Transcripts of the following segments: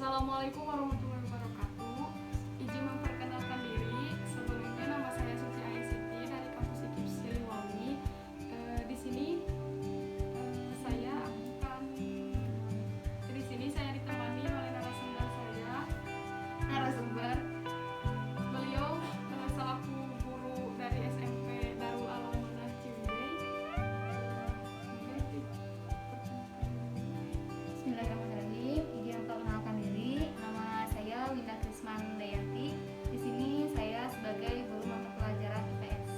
Assalamualaikum warahmatullahi wabarakatuh. Izin memperkenalkan diri. Sebelumnya nama saya Suci Aisyiti dari kampus IKIP Siliwangi. Di sini saya akan di sini saya ditemani oleh narasumber saya. Beliau selaku guru dari SMP Darul Alamah Ciwidey. Bismillahirrahmanirrahim. Izin memperkenalkan diri. Nama saya Winda Krismandayanti. Di sini saya sebagai guru mata pelajaran IPS.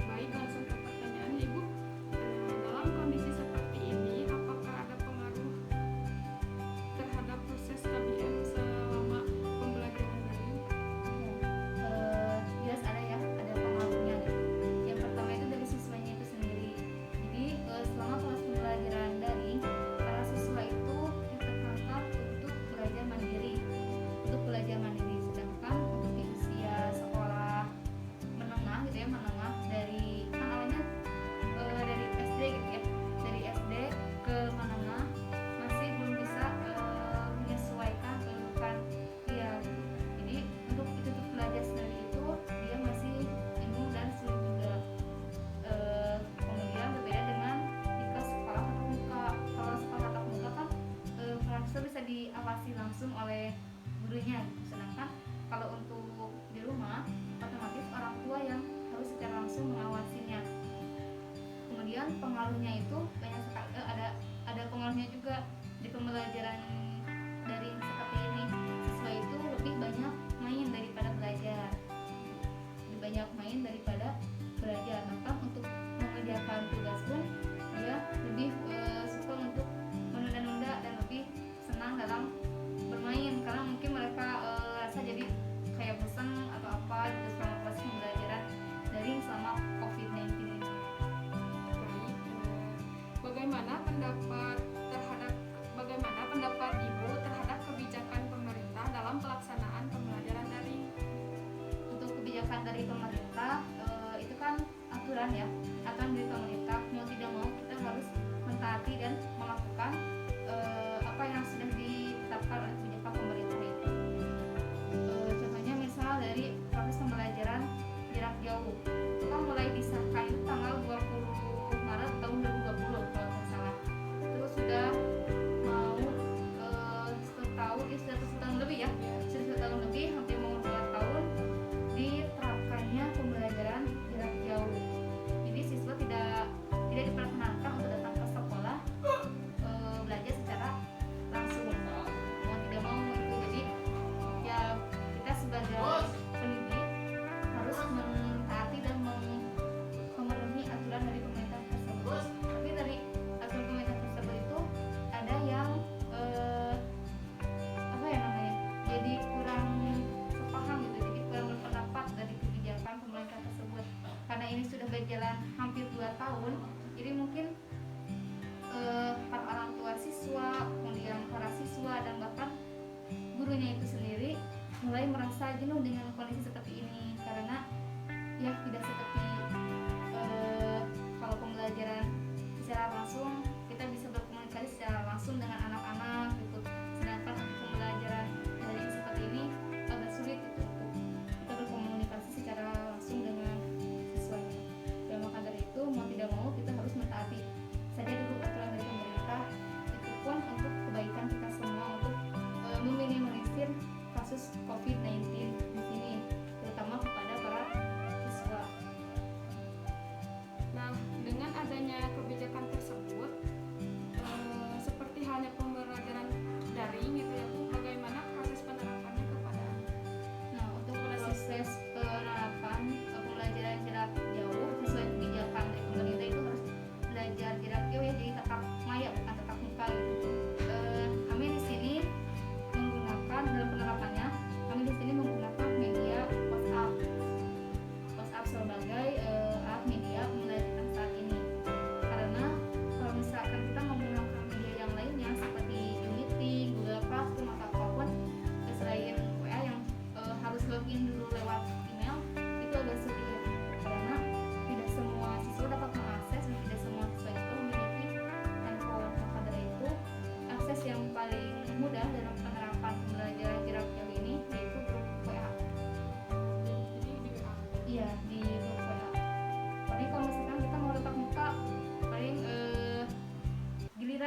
Baik, langsung ke pertanyaan Ibu. Dalam kondisi seperti ini, apakah ada pengaruh terhadap proses KBM selama pembelajaran daring? Jelas ada ya, ada pengaruhnya. Yang pertama itu dari siswanya itu sendiri. Jadi selama proses pembelajaran daring, para siswa itu ditekankan untuk belajar mandiri, Sedangkan untuk di usia sekolah menengah gitu ya, dari kan awalnya dari SD gitu ya, dari SD ke menengah masih belum bisa menyesuaikan kedudukan dia. Jadi untuk itu tuh belajar sendiri itu dia masih bingung dan sulit juga. Kemudian berbeda dengan jika sekolah tatap muka. Kalau sekolah tatap muka kan mahasiswa bisa diawasi langsung oleh gurunya gitu. Sedangkan kalau untuk di rumah otomatis orang tua yang harus secara langsung mengawasinya. Kemudian pengaruhnya itu banyak sekali, ada pengaruhnya juga di pembelajaran daring seperti ini. Siswa itu lebih banyak main daripada belajar, bahkan untuk mengerjakan tugas pun dia lebih suka untuk menunda-nunda dan lebih senang dalam bermain, karena mungkin mereka rasa jadi kayak bosan atau apa gitu selama proses pembelajaran daring selama COVID-19 ini. Baik, bagaimana pendapat Ibu terhadap kebijakan pemerintah dalam pelaksanaan pembelajaran daring? Untuk kebijakan dari pemerintah itu kan aturan dari pemerintah, mau tidak mau kita harus mentaati dan melakukan apa yang sudah ditetapkan oleh kebijakan pemerintah itu. Contohnya misal dari proses pembelajaran jarak jauh itu kan mulai disahkan itu tanggal 20 Maret tahun 2020 kalau tidak salah. Terus sudah mau sudah 1 tahun lebih ya, sudah 1 tahun lebih, hampir mau 2 tahun diterapkannya pembelajaran jarak jauh. Jadi siswa tidak diperkenankan untuk datang ke sekolah belajar secara langsung, mau tidak mau itu. Jadi ya kita sebagai pendidik harus mentaati dan memenuhi aturan dari pemerintah tersebut. Tapi dari aturan pemerintah tersebut itu ada yang jadi kurang sepaham gitu, jadi kurang berpendapat dari kebijakan pemerintah tersebut. Karena ini sudah berjalan hampir 2 tahun, jadi mungkin para orang tua siswa, kemudian para siswa dan bahkan gurunya itu sendiri mulai merasa jenuh dengan kondisi seperti ini, karena ya tidak seperti kalau pembelajaran secara langsung kita bisa berkomunikasi secara langsung dengan anak-anak gitu. Sedangkan untuk pembelajaran daring seperti ini agak sulit gitu untuk kita berkomunikasi secara langsung dengan siswanya. Dan maka dari itu mau tidak mau kita harus mentaati saja dulu aturan dari pemerintah. Itu pun untuk kebaikan kita semua, untuk meminimalisir kasus COVID-19 di sini, terutama kepada para siswa.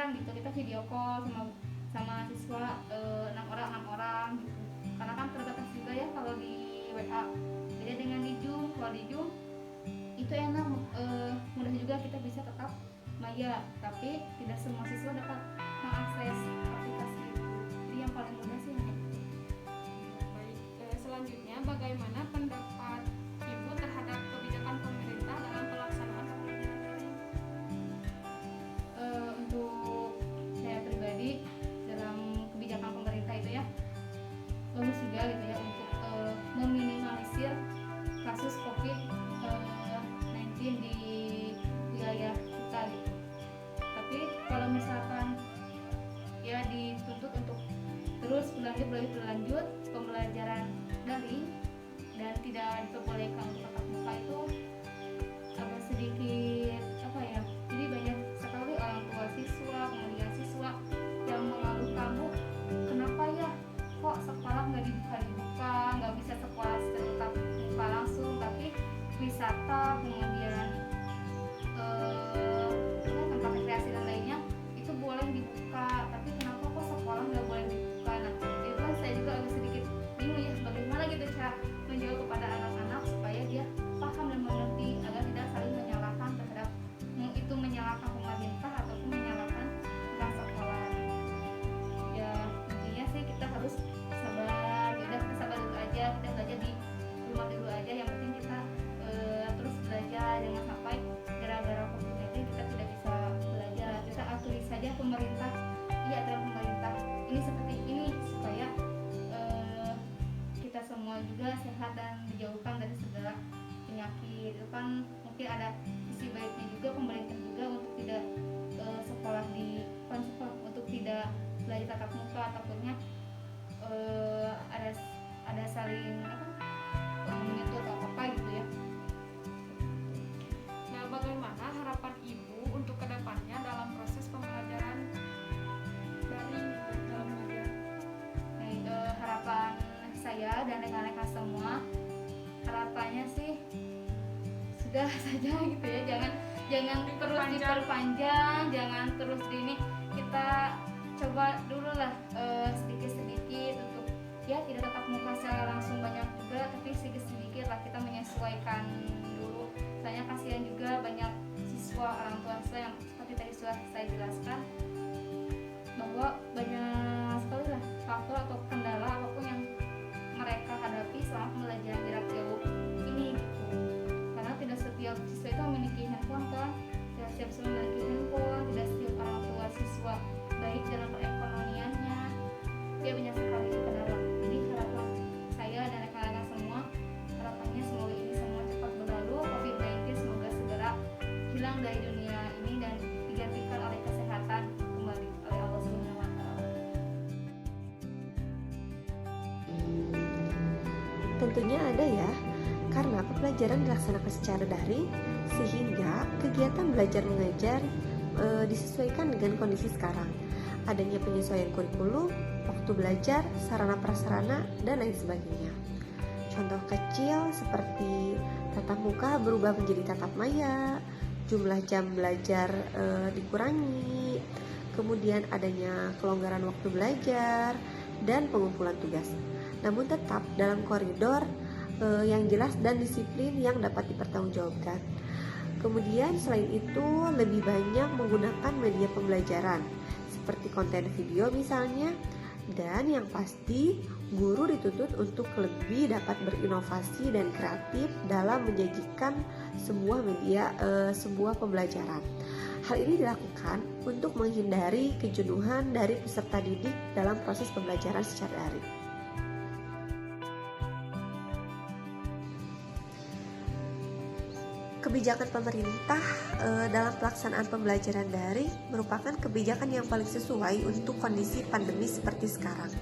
pelajaran gitu, kita video call sama siswa 6 orang gitu. Karena kan terbatas juga ya kalau di WA. Beda dengan di Zoom. Kalau di Zoom itu enak, mudah juga kita bisa tetap maya, tapi tidak semua siswa dapat mengakses aplikasi itu. Jadi yang paling mudah sih hanya itu. Baik, selanjutnya bagaimana pendapat Ibu terhadap kebijakan pemerintah dalam pelaksanaan pembelajaran daring? Untuk saya pribadi dalam kebijakan pemerintah itu ya bagus juga gitu ya untuk meminimalisir kasus COVID-19 di wilayah kita gitu. Tapi kalau misalkan ya dituntut untuk terus berlanjut pembelajaran daring dan tidak diperbolehkan untuk tatap muka itu agak sedikit apa ya, jadi banyak sekali orang tua siswa, kemudian siswa yang mengeluh, kamu kenapa ya kok sekolah nggak dibuka, nggak bisa sekolah tetap muka langsung, tapi wisata kemudian tempat rekreasi dan lainnya itu boleh dibuka, tapi kenapa kok sekolah nggak boleh dibuka? Nah itu kan saya juga agak sedikit bingung ya, bagaimana gitu cara menjawab kepada anak-anak supaya dia paham dan mengerti agar tidak saling menyalahkan terhadap itu menyalahkan pemerintah ataupun menyalahkan pihak sekolah. Ya intinya sih kita harus sabar, yaudah kita sabar dulu aja, kita belajar di rumah dulu aja, yang penting kita terus belajar, jangan sampai gara-gara COVID-19 kita tidak bisa belajar. Kita aturi saja pemerintah, aturan pemerintah ini seperti ini supaya kita semua juga sehat dan dijauhkan dari segala penyakit. Itu kan mungkin ada sisi baiknya juga, pemerintah juga untuk tidak sekolah di untuk tidak belajar tatap muka, takutnya ada saling menyentuh atau apa gitu ya. Nah, bagaimana harapan Ibu untuk kedepannya dalam proses pembelajaran daring dalam mengajar? Harapan saya dan rekan-rekan semua, harapannya sih sudah saja gitu ya, jangan terus diperpanjang, jangan terus ini, kita coba dulu lah sedikit-sedikit untuk ya tidak tatap muka secara langsung banyak juga, tapi sedikit-sedikit lah kita menyesuaikan dulu. Soalnya kasihan juga banyak siswa, orang tua siswa yang seperti tadi sudah saya jelaskan bahwa banyak sekali lah faktor atau kendala apapun yang mereka hadapi selama pembelajaran jarak jauh ini gitu. Karena tidak setiap siswa itu memiliki handphone kan, tidak setiap siswa memiliki handphone, tidak setiap orang tua siswa baik dalam perekonomiannya, dia banyak sekali kendala. Jadi harapan saya dan rekan-rekan semua, harapannya semoga ini semua cepat berlalu, COVID-19 semoga segera hilang dari dunia ini dan digantikan oleh kesehatan kembali oleh Allah Subhanahu wa Ta'ala. Tentunya ada ya, karena pembelajaran dilaksanakan secara daring sehingga kegiatan belajar mengajar disesuaikan dengan kondisi sekarang. Adanya penyesuaian kurikulum, waktu belajar, sarana prasarana, dan lain sebagainya. Contoh kecil seperti tatap muka berubah menjadi tatap maya, jumlah jam belajar dikurangi, kemudian adanya kelonggaran waktu belajar, dan pengumpulan tugas. Namun tetap dalam koridor yang jelas dan disiplin yang dapat dipertanggungjawabkan. Kemudian selain itu lebih banyak menggunakan media pembelajaran seperti konten video misalnya, dan yang pasti guru dituntut untuk lebih dapat berinovasi dan kreatif dalam menyajikan sebuah pembelajaran. Hal ini dilakukan untuk menghindari kejenuhan dari peserta didik dalam proses pembelajaran secara daring. Kebijakan pemerintah dalam pelaksanaan pembelajaran daring merupakan kebijakan yang paling sesuai untuk kondisi pandemi seperti sekarang.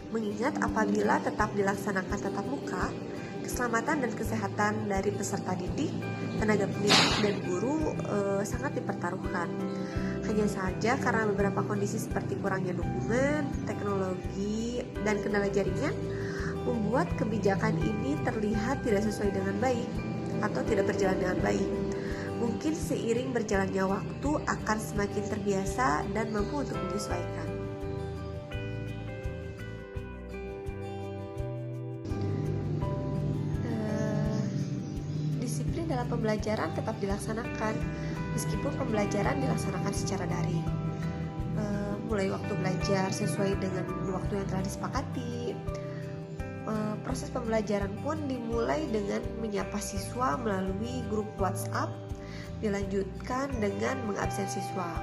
Mengingat apabila tetap dilaksanakan tatap muka, keselamatan dan kesehatan dari peserta didik, tenaga pendidik, dan guru sangat dipertaruhkan. Hanya saja karena beberapa kondisi seperti kurangnya dukungan, teknologi, dan kendala jaringan membuat kebijakan ini terlihat tidak sesuai dengan baik atau tidak berjalan dengan baik. mungkin seiring berjalannya waktu akan semakin terbiasa dan mampu untuk menyesuaikan. Disiplin dalam pembelajaran tetap dilaksanakan meskipun pembelajaran dilaksanakan secara daring. Mulai waktu belajar sesuai dengan waktu yang telah disepakati. Proses pembelajaran pun dimulai dengan menyapa siswa melalui grup WhatsApp, dilanjutkan dengan mengabsen siswa.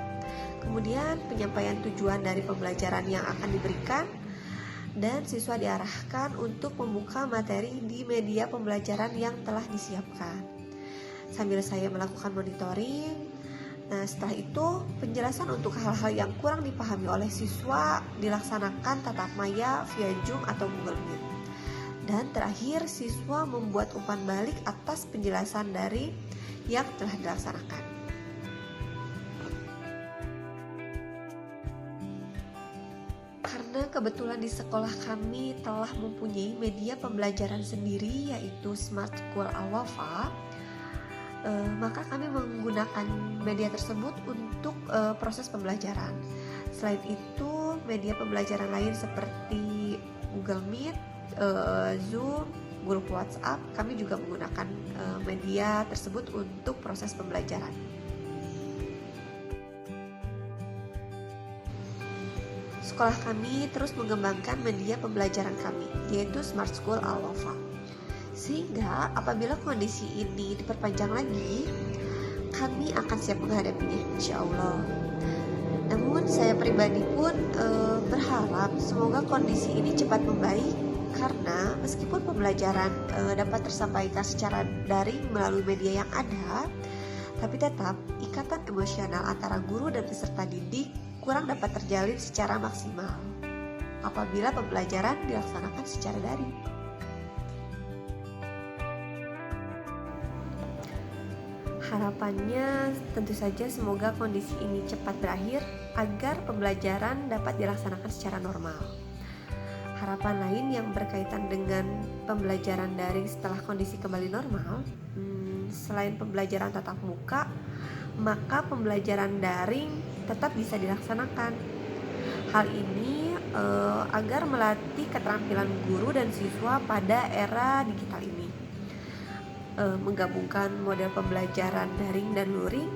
Kemudian penyampaian tujuan dari pembelajaran yang akan diberikan, dan siswa diarahkan untuk membuka materi di media pembelajaran yang telah disiapkan. Sambil saya melakukan monitoring, setelah itu penjelasan untuk hal-hal yang kurang dipahami oleh siswa dilaksanakan tatap maya via Zoom atau Google Meet. Dan terakhir, siswa membuat umpan balik atas penjelasan dari yang telah dilaksanakan. Karena kebetulan di sekolah kami telah mempunyai media pembelajaran sendiri yaitu Smart School Al-Wafa, maka kami menggunakan media tersebut untuk proses pembelajaran. Selain itu, media pembelajaran lain seperti Google Meet, Zoom, grup WhatsApp, kami juga menggunakan media tersebut untuk proses pembelajaran. Sekolah kami terus mengembangkan media pembelajaran kami, yaitu Smart School Al-Wafa. Sehingga apabila kondisi ini diperpanjang lagi, kami akan siap menghadapinya, insya Allah. Namun saya pribadi pun berharap semoga kondisi ini cepat membaik, karena meskipun pembelajaran dapat tersampaikan secara daring melalui media yang ada, tapi tetap ikatan emosional antara guru dan peserta didik kurang dapat terjalin secara maksimal apabila pembelajaran dilaksanakan secara daring. Harapannya tentu saja semoga kondisi ini cepat berakhir agar pembelajaran dapat dilaksanakan secara normal. Harapan lain yang berkaitan dengan pembelajaran daring setelah kondisi kembali normal, selain pembelajaran tatap muka, maka pembelajaran daring tetap bisa dilaksanakan. Hal ini agar melatih keterampilan guru dan siswa pada era digital ini. Menggabungkan model pembelajaran daring dan luring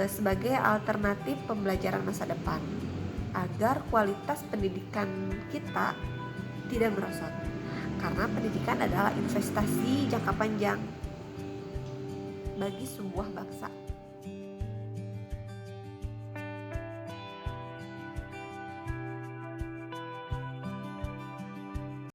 sebagai alternatif pembelajaran masa depan agar kualitas pendidikan kita tidak merosot, karena pendidikan adalah investasi jangka panjang bagi sebuah bangsa.